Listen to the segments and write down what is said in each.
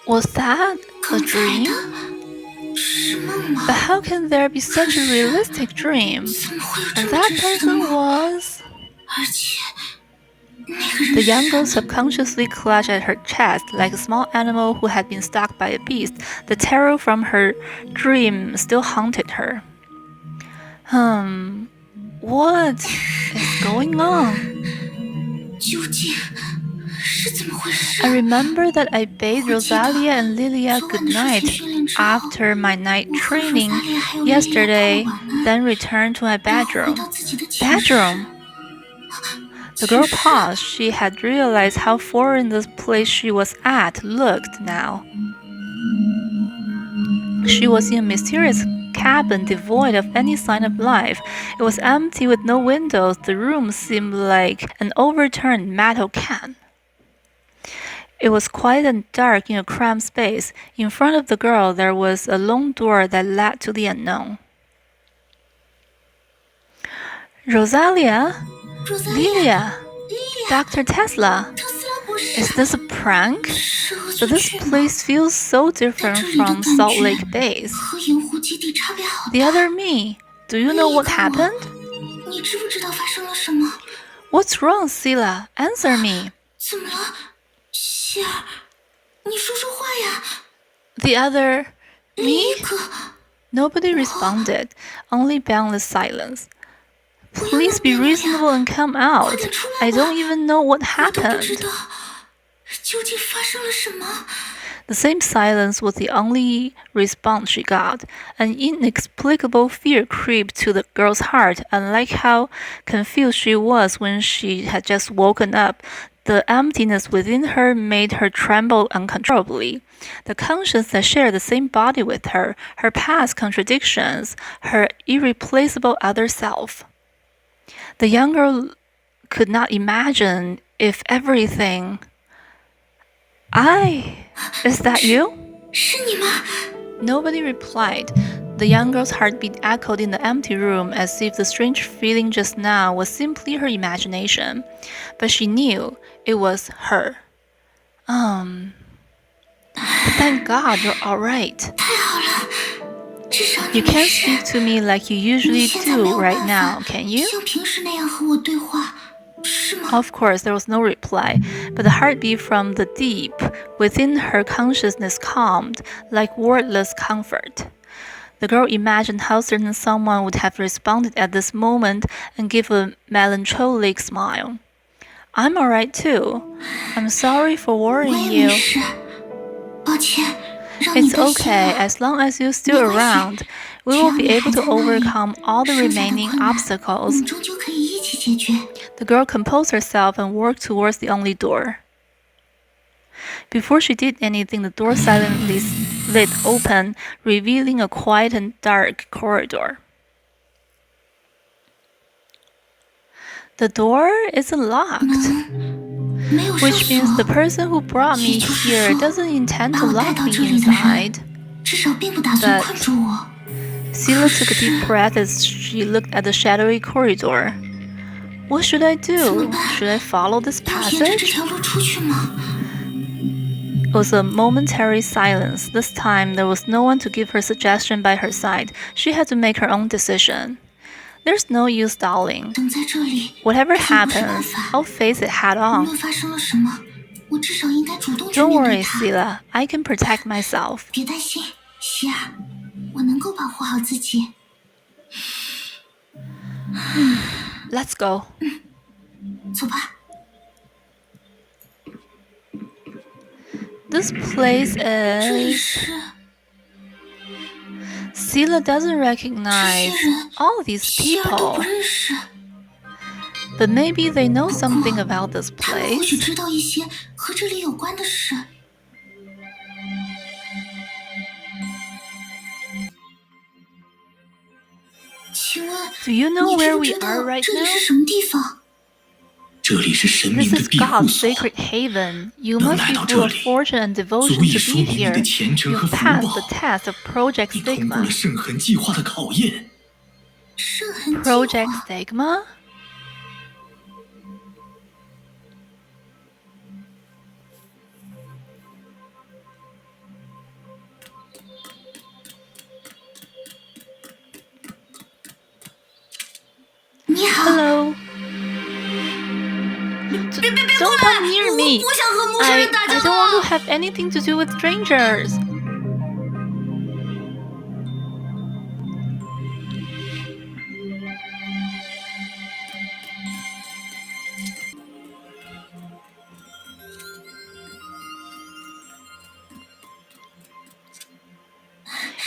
Was that a dream? But how can there be such a realistic dream? And that person was... The young girl subconsciously clutched at her chest like a small animal who had been stalked by a beast. The terror from her dream still haunted her. What is going on? I remember that I bade Rosalia and Lilia good night after my night training yesterday, then returned to my bedroom. Bedroom? The girl paused. She had realized how foreign the place she was at looked now. She was in a mysterious cabin devoid of any sign of life. It was empty with no windows. The room seemed like an overturned metal can. It was quiet and dark in a cramped space. In front of the girl, there was a long door that led to the unknown. Rosalia? Lilia? Dr. Tesla? Is this a prank? But this place feels so different from Salt Lake Base. The other me, do you know what happened? What's wrong, Sila? Answer me. The other me? Nobody responded, only boundless silence. Please be reasonable and come out. I don't even know what happened. The same silence was the only response she got. An inexplicable fear crept to the girl's heart. Unlike how confused she was when she had just woken up, the emptiness within her made her tremble uncontrollably. The conscience that shared the same body with her, her past contradictions, her irreplaceable other self. The young girl could not imagine if everything... Is that you? Nobody replied. The young girl's heartbeat echoed in the empty room as if the strange feeling just now was simply her imagination. But she knew it was her. Thank God you're alright. You can't speak to me like you usually do right now, can you? Of course, there was no reply, but the heartbeat from the deep within her consciousness calmed, like wordless comfort. The girl imagined how certain someone would have responded at this moment and give a melancholic smile. I'm alright too. I'm sorry for worrying you. It's okay, as long as you're still around. We will be able to overcome all the remaining obstacles. The girl composed herself and walked towards the only door. Before she did anything, the door silently slid open, revealing a quiet and dark corridor. The door isn't locked, which means the person who brought me here doesn't intend to lock me inside. But Sila took a deep breath as she looked at the shadowy corridor. What should I do? Should I follow this passage? It was a momentary silence. This time, there was no one to give her suggestion by her side. She had to make her own decision. There's no use stalling. Whatever happens, I'll face it head on. 我至少应该主动去 Don't 面对 worry, 它。 Sila. I can protect myself. 别担心，希儿，我能够保护好自己。Let's go. 走吧。This place 这里 is... 是 Sila doesn't 这 recognize 些人， all these 希儿都不 people. 认识。 But maybe they know 不 something 过 about this 他们或许 place. 知道一些和这里有关的事。请问 Do you know 你知 where 不 we 知 are 道 right 这里 now? 是什么地方？ 这里是神 This 明的 is 庇护 God's 所， sacred haven. You 能 must 来 be 到 full 这 of 里， fortune and 足 devotion 以 to 说 be 明你的 here. 虔诚 You've 和福 passed the 报。 test of Project 你通过了 Stigma. 圣痕计划的考验。 圣痕计 Project 划。 Stigma? 你好。 Hello. 别 Don't 过来！ come near 我 me. 不想和陌生 I 人打交 don't want to 道。 have anything to do with strangers.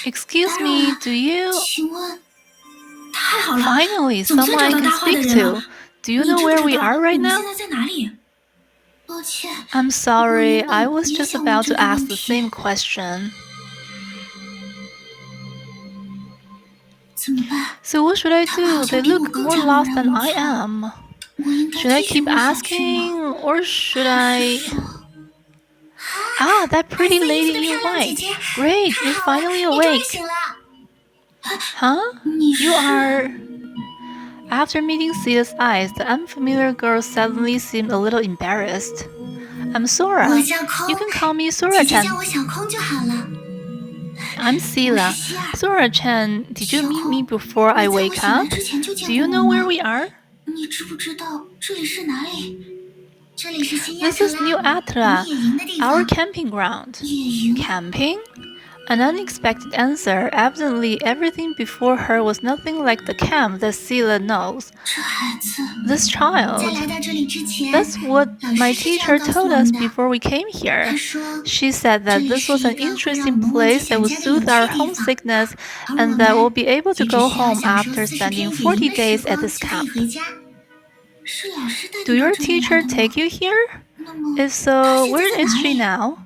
Excuse me, do you... 请问，太好了， Finally, 总算 someone 找 I 到 can 搭话的 speak 人了。 to. Do you 你 know 知不 where 知 we 道 are 我 right 们 now? 现在在哪里？抱歉， I'm sorry, 我 I 原 was 本也 just 想问 about 这 to 个 ask 问 the 题。 same question. 怎么办？ So what should I 他们好 do? 像 They 比我 look 更 more 加茫 lost 然 than 无 I 措。 am. 我应该 Should I 继续 keep 问下去吗？ asking, or should 还 I... 是说， Ah, that pretty 蓝色衣服 lady 的 in 漂亮姐 white. 姐， Great, 太 you're 好了， finally 你终于 awake. 醒了。 Huh? 你 You 是 are... After meeting Sia's eyes, the unfamiliar girl suddenly seemed a little embarrassed. I'm 我 Sora. 叫 You 空， can call me 姐姐 Sora-chan. 叫我小空就好了。 I'm 我 Sila. 是希儿。 Sora-chan, did you 小 meet 空， me before I 你在我 wake 醒来 up? 之前就 Do 见 you 过 know 我 where 吗？ we are? 你知不知道这里是哪里？这里是新亚 This 特 is 拉， New 我们 Atra, 野营的地 our 方。 camping ground. 野营？ Camping? An unexpected answer. Evidently, everything before her was nothing like the camp that Sila knows. 这孩子 This 在 child. 来到这里之前， That's what 老 my 师是这样 teacher 告诉 told 我 us 们的。 before we came 他 here. 说， She said 这 that 里 this 是 was 一 an 个会让我 interesting 们忘记 place that 想 would 家的有 soothe 趣 our 的地方， homesickness 而我 and that we'll 们 be able to 也只 go 需要 home 享受 after 40 spending 天野 40营的 days 时 at 光 this 就可以 camp. 回家。是老师带 Do 你到 your 这里来 teacher 的吗？ take you here? 那么 If 他 so, 现在 where 在 is 哪 she 里？ now?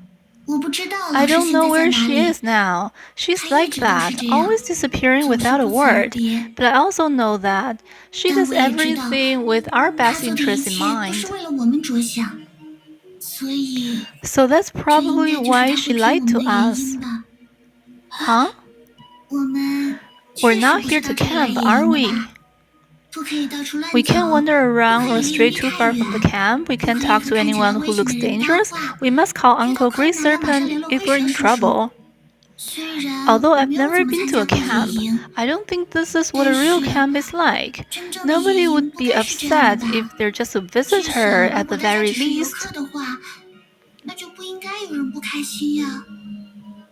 我不知道 I 老师 don't 现 know 在在 where 哪 she 里。 is now. She's 她一 like 直都是 that, 这样， always disappearing 总是 without a 不辞而 word. 别。 But I also know that she 但 does 我也知道， everything with our 他 best 做的一 interests in 切都是 mind. 为了我们着想，所以 So that's 这应 probably 该就是 why 他 she 会骗 lied 我们 to 的原 us. 因吧。 Huh? 我们 We're 确实 not 不 here 是 to 到这里来 camp, 野 are 营的 we? 吧？不可以到处乱 We 走， can't 不 wander 可 around 以 or 离 stray 你 too 太 far from the 远， camp. We 不 can't 可以 talk 和 to 看起来 anyone 危 who 险 looks 的人搭 dangerous. 话， We must call 遇到 Uncle 困 Great 难要马上 Serpent 联络 if 灰 we're 神 in 叔叔。 trouble. 虽然 Although 我 I've 没有 never 怎么 been 参 to 加 a 过野 camp, 营， I don't think this is what 但 a real 是 camp is like. 真正的野 Nobody 营 would 不 be 该是这样 upset 的吧？ if they're just a 至 visitor 少 at 如 the 果大家 very 只是游 least. 客的话，那就不应该有人不开心呀。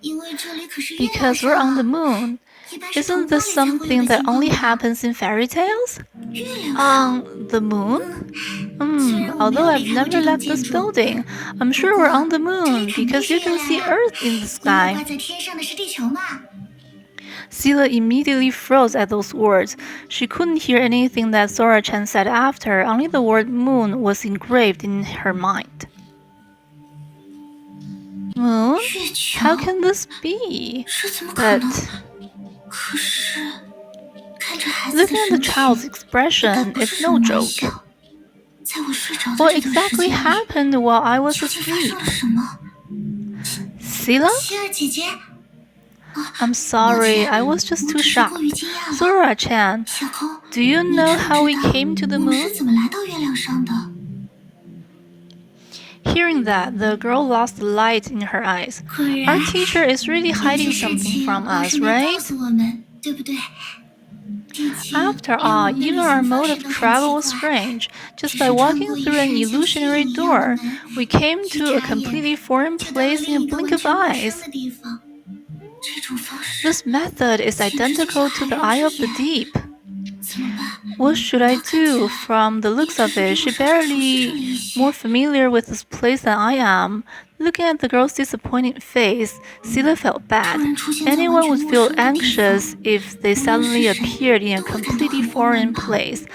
因为这里可是月亮 Because we're 上 on the 啊， moon. 一般是童 Isn't 话 this 里才会有 something 的 that 情况 only 吧？ happens in fairy tales? 月亮上， On the moon? 虽然我没 Although 有 I've 离开过 never 这栋 left 建 this 筑， building, I'm 不 sure 过 we're on the 这里 moon 肯定 because 是 you 月 can 亮 see 呀， Earth in the 因为 sky. 挂在天上的是地球嘛。Sila immediately froze at those words. She couldn't hear anything that Sora-chan said after, only the word moon was engraved in her mind. Moon? 月球 How can this be? 这怎么可能？ But 可是看着孩子的 looking at the 神情， child's 应该 expression, 不 it's 是什 no 么玩 joke. 笑。在我睡着的 What 这段时 exactly 间里， happened while I was 究竟发 asleep? 生了什么？ Sila? 希儿姐姐， I'm sorry, I was just 我 too 只是过于 shocked. 惊讶了。 Sora-chan, 小空， do you 你 know 知 how 不 we 知道 came to the 我们是 moon? 怎么来到月亮上的？ Hearing that, the girl lost the light in her eyes. 果然， Our teacher is really 有些 hiding 事 something 情 from 老 us, 师没告 right? 诉我们，对不对？ After all, even our mode of travel was strange. Just by walking through an illusionary door, we came to a completely foreign place in a blink of eyes. This method is identical to the Eye of the Deep. What should I do? From the looks of it, she barely more familiar with this place than I am. Looking at the girl's disappointed face, Sila felt bad. Anyone would feel anxious if they suddenly appeared in a completely foreign place.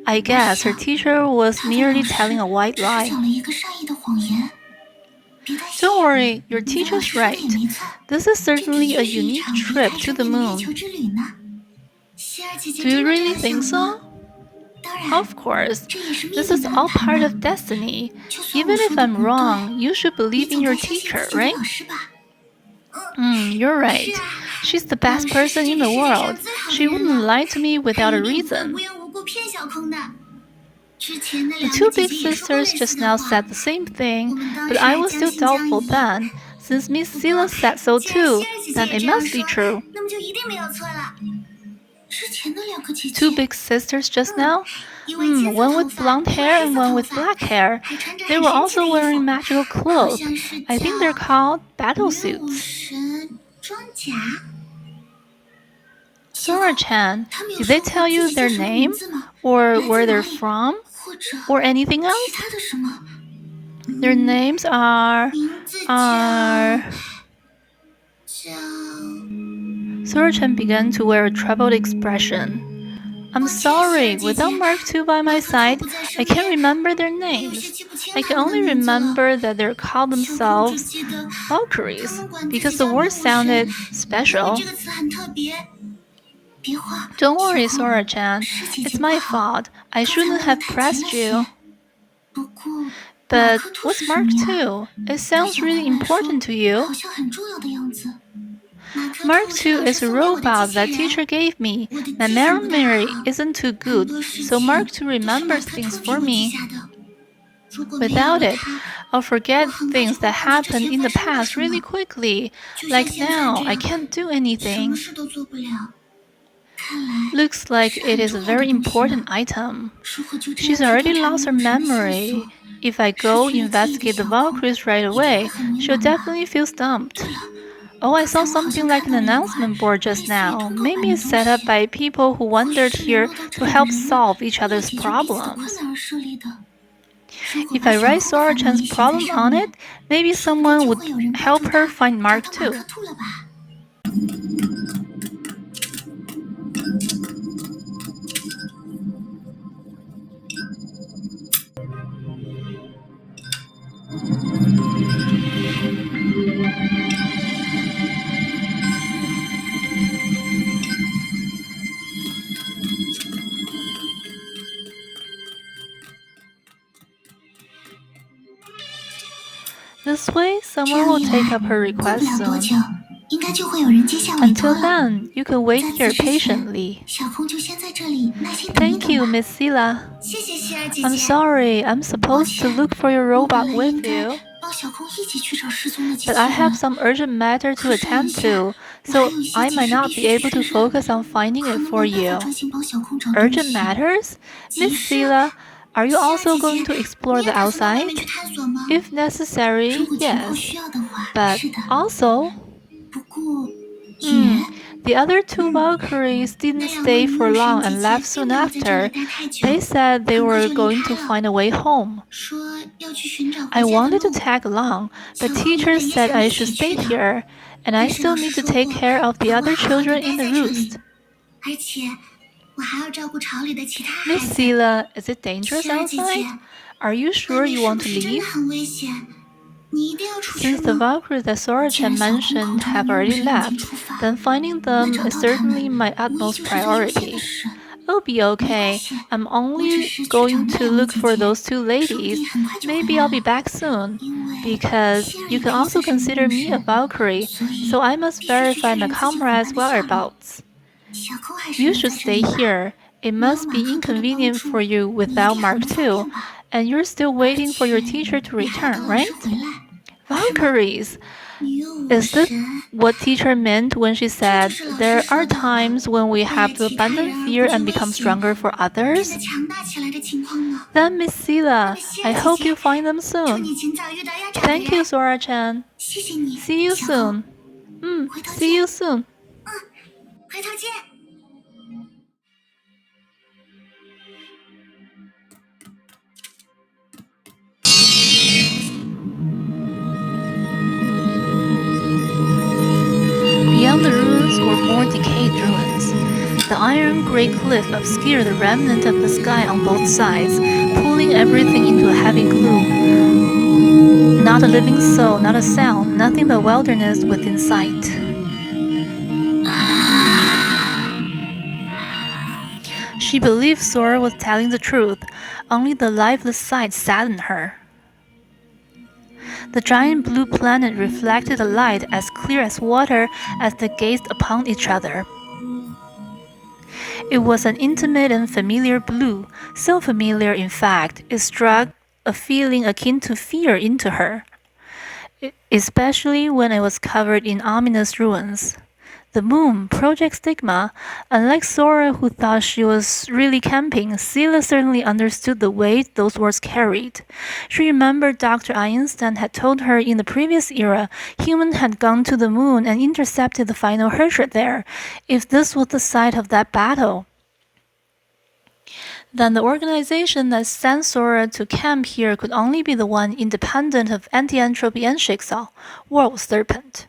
I guess her teacher was merely telling a white lie. Don't worry, your teacher's right. This is certainly a unique trip to the moon. Do you really think so? Of course, this is all part of destiny. Even if I'm wrong, you should believe in your teacher, right? You're right. She's the best person in the world. She wouldn't lie to me without a reason. The two big sisters just now said the same thing, but I was still doubtful then. Since Miss Sila said so too, then it must be true. Two big sisters just now? One with blonde hair and one with black hair. They were also wearing magical clothes. I think they're called battle suits. Sora-chan, did they tell you their name? Or where they're from? Or anything else? Their names are... Sora-chan began to wear a troubled expression. I'm sorry, without Mark II by my side, I can't remember their names. I can only remember that they're called themselves Valkyries, because the word sounded special. Don't worry, Sora-chan, it's my fault. I shouldn't have pressed you. But what's Mark II? It sounds really important to you. Mark II is a robot that teacher gave me. My memory isn't too good, so Mark II remembers things for me. Without it, I'll forget things that happened in the past really quickly. Like now, I can't do anything. Looks like it is a very important item. She's already lost her memory. If I go investigate the Valkyries right away, she'll definitely feel stumped. Oh, I saw something like an announcement board just now. Maybe it's set up by people who wandered here to help solve each other's problems. If I write Sora-chan's problem on it, maybe someone would help her find Mark II. This way, someone will take up her request soon. Until then, you can wait here patiently. Thank you, Miss Sila. I'm sorry, I'm supposed to look for your robot with you. But I have some urgent matter to attend to, so I might not be able to focus on finding it for you. Urgent matters? Miss Sila, are you also going to explore the outside? If necessary, yes. But also... The other two Valkyries didn't stay for long and left soon after. They said they were going to find a way home. I wanted to tag along, but teachers said I should stay here, and I still need to take care of the other children in the roost. Miss Sila, is it dangerous outside? Are you sure you want to leave? Since the Valkyries that Sora-chan mentioned have already left, then finding them is certainly my utmost priority. It'll be okay. I'm only going to look for those two ladies. Maybe I'll be back soon. Because you can also consider me a Valkyrie, so I must verify my comrades' whereabouts. You should stay here. It must be inconvenient for you without Mark II, and you're still waiting for your teacher to return, right? Valkyries! Is this what teacher meant when she said, there are times when we have to abandon fear and become stronger for others? Then, Miss Sila, I hope you find them soon. Thank you, Sora-chan. See you soon. See you soon. 回头见。Beyond the ruins were more decayed ruins. The iron gray cliff obscured the remnant of the sky on both sides, pulling everything into a heavy gloom. Not a living soul, not a sound, nothing but wilderness within sight. She believed Sora was telling the truth, only the lifeless sight saddened her. The giant blue planet reflected a light as clear as water as they gazed upon each other. It was an intimate and familiar blue, so familiar in fact, it struck a feeling akin to fear into her, especially when it was covered in ominous ruins. The moon, Project Stigma, unlike Sora who thought she was really camping, Sela certainly understood the weight those words carried. She remembered Dr. Einstein had told her in the previous era humans had gone to the moon and intercepted the final Herschel there. If this was the site of that battle, then the organization that sent Sora to camp here could only be the one independent of anti-entropy and Jigsaw, World Serpent.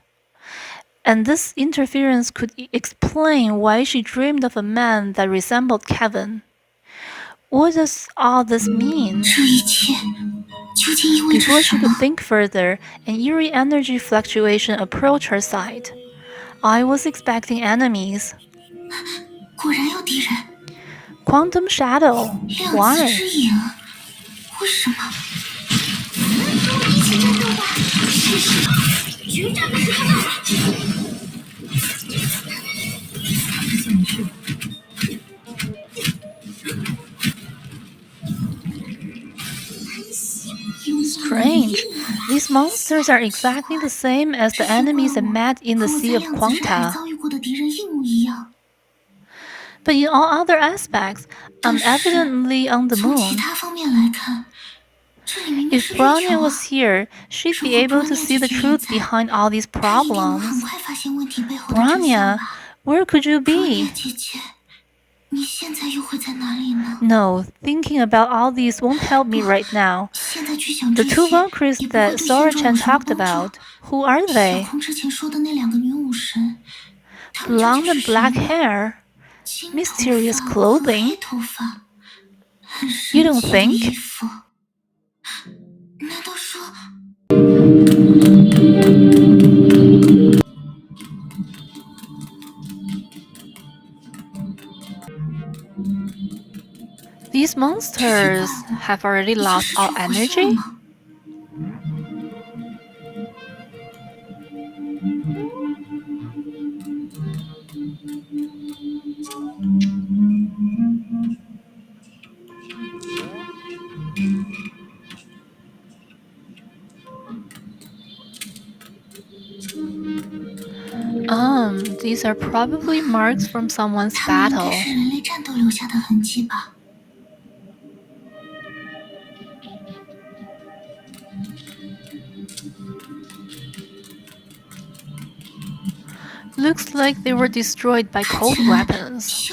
And this interference could explain why she dreamed of a man that resembled Kevin. What does all this mean? Before she could think further, an eerie energy fluctuation approached her side. I was expecting enemies. 果然有敌人。 Quantum shadow. Why? 之影，为什么？一起战斗吧！决战的时刻到了。 Strange. These monsters are exactly the same as the enemies that met in the Sea of Quanta. But in all other aspects, I'm evidently on the moon. If Bronya was here, she'd be able to see the truth behind all these problems. Bronya, where could you be? No, thinking about all these won't help me right now. The two Valkyries that Sora-chan talked about, who are they? Blonde and black hair? Mysterious clothing? You don't think? These monsters have already lost all energy? These are probably marks from someone's battle. Looks like they were destroyed by cold weapons.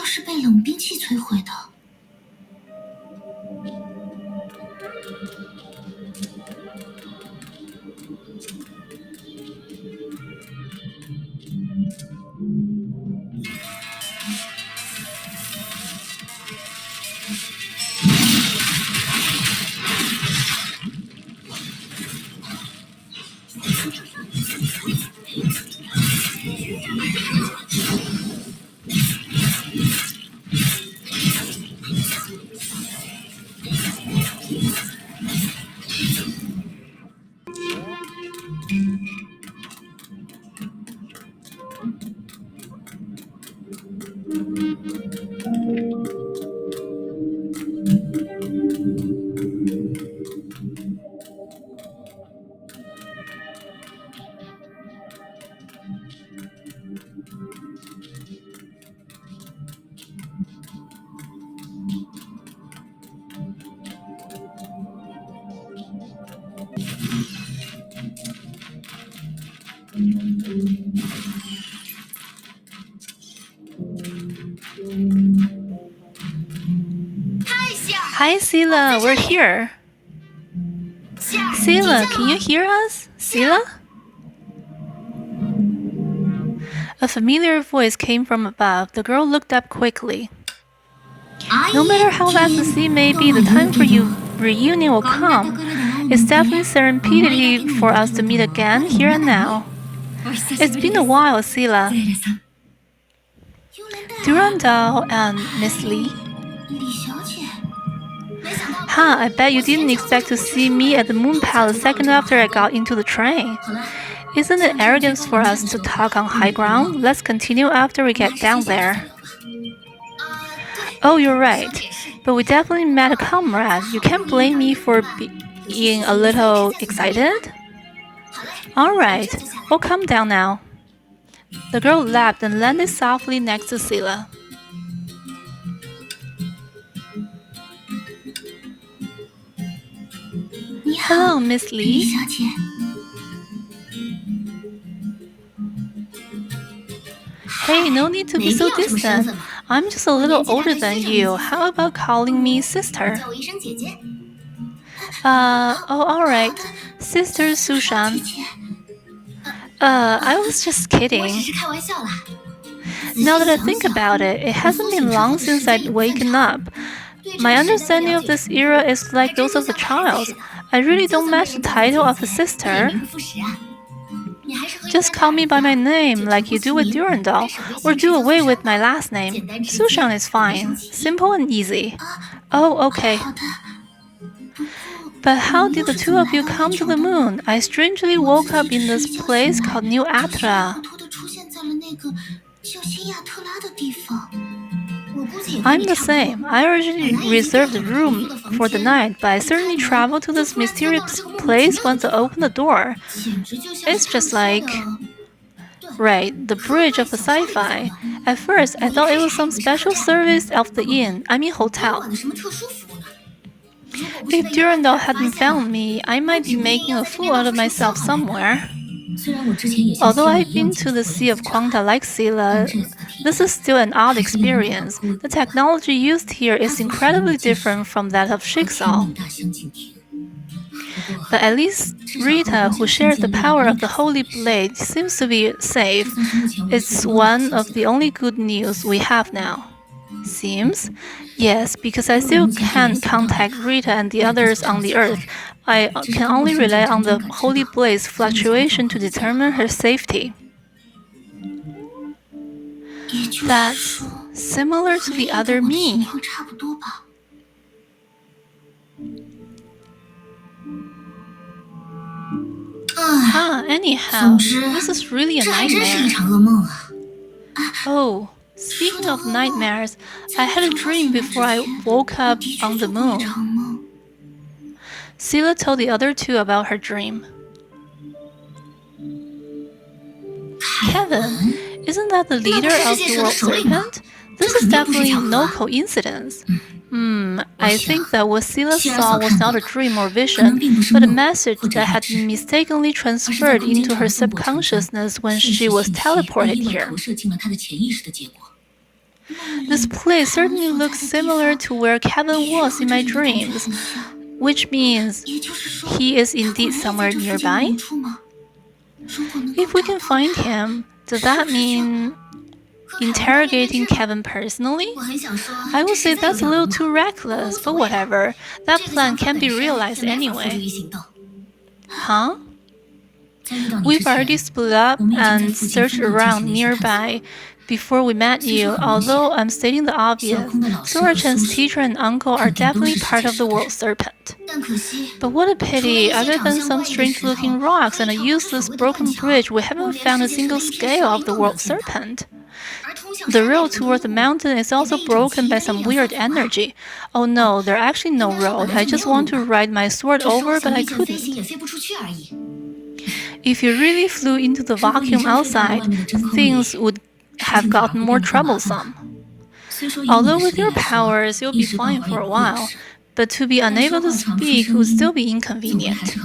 Hi, Sila, we're here. Sila, can you hear us? Sila? A familiar voice came from above. The girl looked up quickly. No matter how vast the sea may be, the time for your reunion will come. It's definitely serendipity for us to meet again, here and now. It's been a while, Sila. Durandal and Miss Lee. Huh, I bet you didn't expect to see me at the Moon Palace a second after I got into the train. Isn't it arrogance for us to talk on high ground? Let's continue after we get down there. Oh, you're right. But we definitely met a comrade. You can't blame me for being a little excited. Alright, we'll calm down now. The girl laughed and landed softly next to Sila. Hello, Miss Lee. Hey, no need to be so distant. I'm just a little older than you. How about calling me sister? Alright. Sister Sushan. I was just kidding. Now that I think about it, it hasn't been long since I'd waken up. My understanding of this era is like those of a child. I really don't match the title of a sister. Just call me by my name like you do with Durandal, or do away with my last name. Sushan is fine. Simple and easy. Oh, okay. But how did the two of you come to the moon? I strangely woke up in this place called New Atra. I'm the same. I originally reserved a room for the night, but I certainly traveled to this mysterious place once I opened the door. It's just like... Right, the bridge of the sci-fi. At first, I thought it was some special service of the inn, hotel. If Durandal hadn't found me, I might be making a fool out of myself somewhere. Although I've been to the Sea of Quanta like Sila, this is still an odd experience. The technology used here is incredibly different from that of Jigsaw. But at least Rita, who shares the power of the Holy Blade, seems to be safe. It's one of the only good news we have now. Seems? Yes, because I still can't contact Rita and the others on the Earth. I can only rely on the Holy Blade's fluctuation to determine her safety. That's similar to the other me. Anyhow, this is really a nightmare. Oh, speaking of nightmares, I had a dream before I woke up on the moon. Sila told the other two about her dream. Kevin, isn't that the leader of the World Serpent? This is definitely no coincidence. I think that what Sila saw was not a dream or vision, but a message that had been mistakenly transferred into her subconsciousness when she was teleported here. This place certainly looks similar to where Kevin was in my dreams, which means he is indeed somewhere nearby. If we can find him, does that mean interrogating Kevin personally? I would say that's a little too reckless, but whatever. That plan can't be realized anyway. Huh? We've already split up and searched around nearby before we met you, although I'm stating the obvious. Sora-chan's teacher and uncle are definitely part of the World Serpent. But what a pity, other than some strange-looking rocks and a useless broken bridge, we haven't found a single scale of the World Serpent. The road toward the mountain is also broken by some weird energy. Oh no, there's actually no road. I just want to ride my sword over, but I couldn't. If you really flew into the vacuum outside, things would have gotten more troublesome. Although with your powers, you'll be fine for a while, but to be unable to speak would still be inconvenient.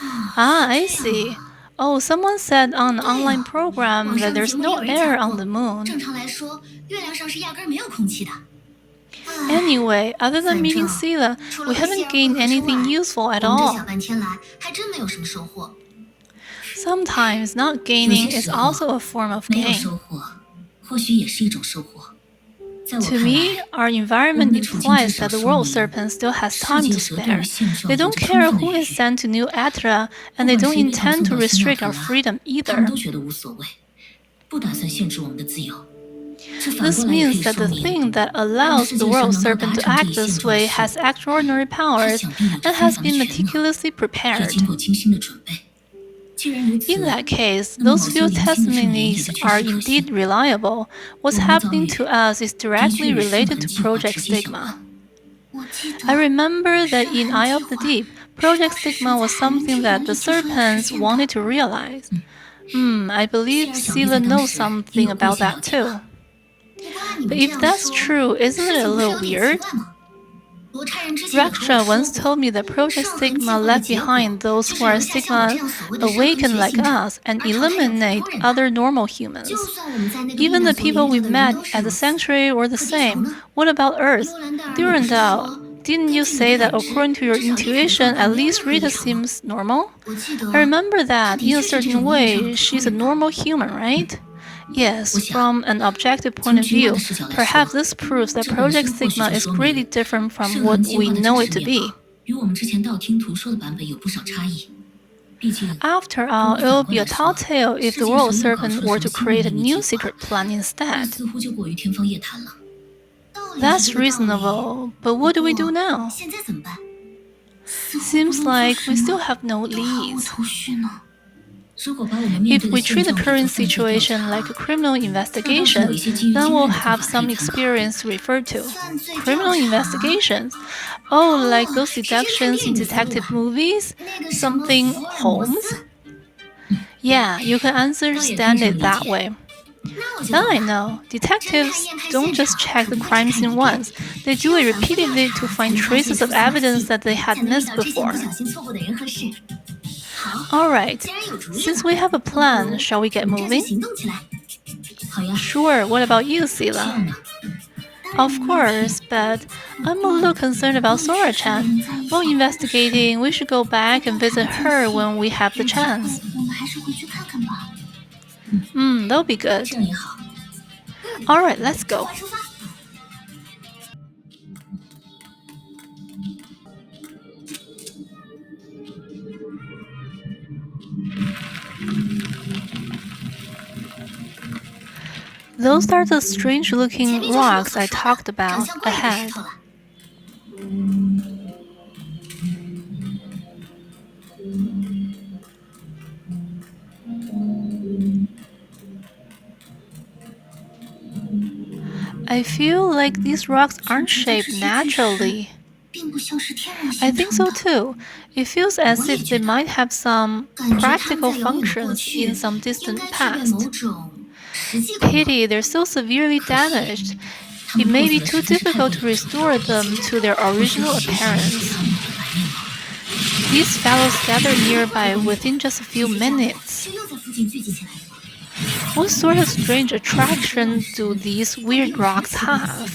I see. Oh, someone said on an 对 online 了， program 网 that 上的 there's 节目里 no 有人 air 讲 on the 过， moon. 正常来说，月亮上是压根儿没有空气的。唉， Anyway, other than 反 meeting 正 Sila, 除 we 了和谢 haven't 尔 gained 会合声 anything 外， useful at 我们这小 all. 半天来还真没有什么收获。 Sometimes not 有 gaining 些 is 时候 also a form of 没有 gain. 收获，或许也是一种收获。在我 To 看 me, 来， our 我 environment 们的处境 implies 至少 that the 说 world 明 serpent still has 世 time 界 to 蛇对于 spare. 现状 They 有 don't 着充 care 分的 who 允 is 许。 sent to New Atra, 不 and they 管 don't 谁被唐 intend 送 to 到新奥 restrict 特 our 兰， freedom 他们 either. 都觉得无所谓，不打算限制我们的自由。这反 This 过来也可 means 以 that 说 the 明， thing that 让 allows 世 the 界上 world 能够 serpent 达 to 成这一 act 现 this 状的 way 事， has extraordinary 他 powers 想必有着 and 非 has 凡的 been 权能， meticulously 也 prepared. 经过精心的准备。既然如此， In that case, 那么 those 某些 few 零星的证言也 testimonies 就确 are 实可信。 indeed reliable. 我 What's 们的遭 happening 遇 to us is 的确 directly 与圣 related 痕 to 计划 Project 直接相 Stigma. 关。我记得 I remember that 圣 in 痕 Eye 计 of the 划 Deep, 是 Project 当时 Stigma 在 was 海人之 something 眼 that 里 the 提出来实 serpents 现的。 wanted to realize. I 谢 believe 尔想必 Sila 在当 knows 时也 something 有过一 about 些了 that 解吧。 too. 不过按你 But 们这 if 样 that's 说， true, isn't 事 it a 情不是 little 有点奇 weird? 怪吗？罗差人之前也和 Raksha 我说 once 过， told me that Project 圣痕计 Stigma 划的 left 结果 behind those 就 who 是 are 留下像我 Stigma 这样所谓的圣痕 awakened 觉 like 醒者， us and 而淘汰有很 eliminate 多人的。 other normal humans. 就算我们在那个避 Even 难 the 所里 people 遇 we 到的人 met 都是 at the 如此。 sanctuary were the 可地球 same. 呢？ What about Earth? 幽兰德尔，你不是 Durandal, 说 didn't 根 you 据你的 say that 感知， according to your 至少你感受 intuition, 到 at 没有 least 任何异 Rita 常吗？ seems normal? 我记得 I remember 她 that, 的 in a 确是这 certain 种意义上的 way, 普通 she's a 人吧。 normal human, right? Yes, 我想， from an objective point 从 of 局外 view, 的视角来 perhaps 说， this proves that 这本 Project 身或许 Stigma 就 is 说 greatly 明 different from 圣 what 痕计 we 划的真 know 实 it to 面 be. 貌与我们之前道听途说的版本有不少差异。毕竟， After 如 all, 果 it 反 would 过 be a 来 tall 说， tale if 世 the 界 World 上又搞 Serpent 出了 were 什 to 么新的 create a 秘密 new 计划， secret plan 那 instead. 似乎就过于天方夜谭了。道理是 That's 这个道理， reasonable, but 不 what do we do 过 now? 现在怎么办？似乎不 Seems 论做 like 什 we still 么 have no 都毫无 leads. 头绪呢。如果把我们面 If 对 we 的现 treat the 状比作 current 犯罪调 situation 查， like a criminal 这倒是有 investigation, 一些基于 then 经 we'll 验的做 have 法可 some 以参考。 experience to refer to. 犯罪调 Criminal 查， investigations? Oh, like those 是侦探 deductions 电 in 影的思路 detective 吧？ movies? 那个什么 Something 福尔摩 Holmes? 斯， Yeah, you can 倒也 understand 可以这么 it 理 that 解。 way. 那我就 Now 懂 I 了。 know, 侦探 detectives 验看 don't 现 just 场， check 可 the 不光只 crime 看一 scene 遍， once, they 需 do 要 it 反复调 repeatedly 查， to 才 find 能发现 traces 蛛 of 丝马 evidence 迹， that they 才 had 能遇 missed 到之前不 before. 小心错过的人和事。好， Alright, 既然有主意 since 了， we have a 那不 plan, 如 shall we 我 get 们这就 moving? 行动起来。好呀， Sure, what about you, 谢尔 Sila? 呢？ Of course, but I'm a little concerned about Sora-chan. While investigating, we should go back and visit her when we have the chance. 我们还是回去看看吧。That'll be good. 这样也好。 Alright, let's go. 快出发！ Those are the strange 前 looking 面就是我 rocks 所 I 说的 talked 长 about 相怪异的石 ahead. 头了。 I feel like these rocks aren't shaped naturally. 并不像是天然 I 形 think 成 so 的， too. It feels as if they might have some 感觉它们 practical 在遥远的过 functions 去 in some 应 distant 该具备某 past. 种实际功能。 Pity they're so severely 可惜， damaged. 它 It 们 may 破 be 损 too 的实在是太过 difficult to 严重， restore them to their 或许 original 学习还是 appearance. 它们的本面貌。 These fellows gathered nearby within just a few 这些家伙 minutes. 是又在附近聚集起来的吗？ What sort of strange attraction do these weird rocks have?